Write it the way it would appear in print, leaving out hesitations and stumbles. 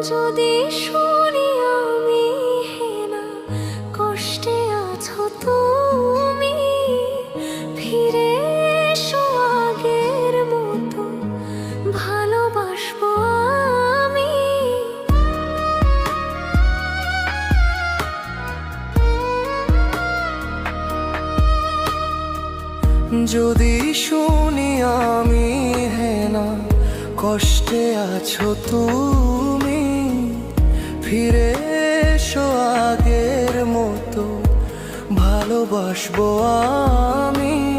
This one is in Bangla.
যদি শুনি আমি হেনা কষ্টে আছো তুমি, ফিরে এসো আগের মতো ভালোবাসবো আমি। যদি শুনি আমি হেনা কষ্টে আছো তুমি, ফিরে এসো আগের মতো ভালোবাসবো আমি।